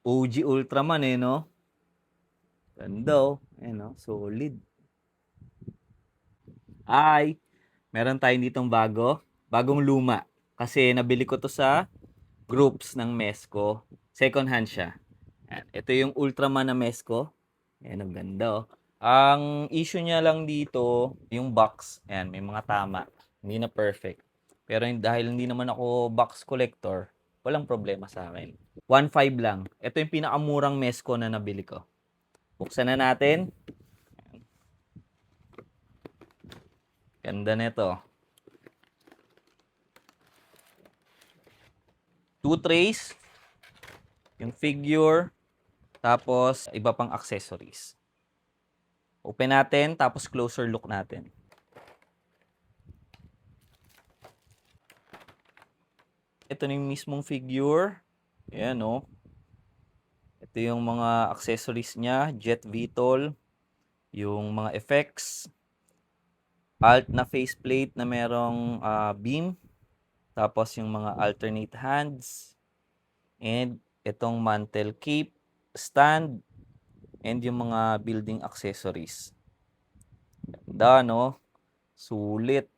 OG Ultraman eh, no? Ganda oh. Ayan oh, solid. Ay, meron tayong ditong bago. Bagong luma. Kasi nabili ko to sa groups ng Mesco. Second hand siya. Ayan. Ito yung Ultraman na Mesco. Ayan, ang ganda oh. Ang issue niya lang dito, yung box. Ayan, may mga tama. Hindi na perfect. Pero dahil hindi naman ako box collector, walang problema sa akin. 1.5 lang. Ito yung pinakamurang Mesco na nabili ko. Buksan na natin. Ganda nito. 2 trays, yung figure, tapos iba pang accessories. Open natin, tapos closer look natin. Ito na yung mismong figure. Ayan oh. Ito yung mga accessories niya, Jet VTOL, yung mga effects, alt na faceplate na merong beam, tapos yung mga alternate hands, and itong mantle cape, stand, and yung mga building accessories. Ganda, no? Sulit.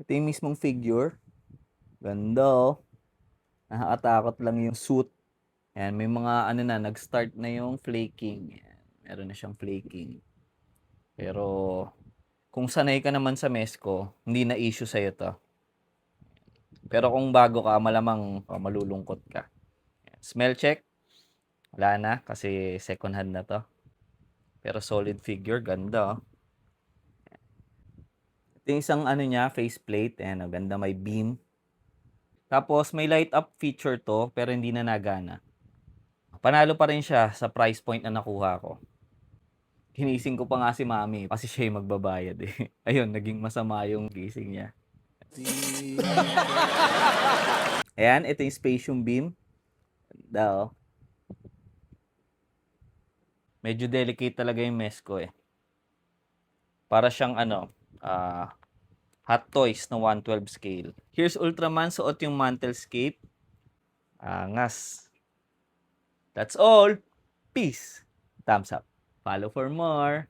Ito yung mismong figure. Ganda, oh. Nakakatakot lang yung suit. Ayan, may mga ano na, nag-start na yung flaking. Ayan, meron na siyang flaking. Pero, kung sanay ka naman sa Mesco, hindi na issue sa'yo to. Pero kung bago ka, malamang malulungkot ka. Ayan, smell check. Wala na, kasi second hand na to. Pero solid figure, ganda, oh. Ito yung isang ano niya, faceplate. Ayan, oh, ganda, may beam. Tapos may light up feature to, pero hindi na nagana. Panalo pa rin siya sa price point na nakuha ko. Ginising ko pa nga si mami kasi siya yung magbabayad eh. Ayun, naging masama yung gising niya. Ayan, ito yung Spatium Beam. Ganda oh. Medyo delicate talaga yung Mesco eh. Para siyang ano, Hot Toys na 112 scale. Here's Ultraman, suot yung Mantelscape. Angas. That's all. Peace. Thumbs up. Follow for more.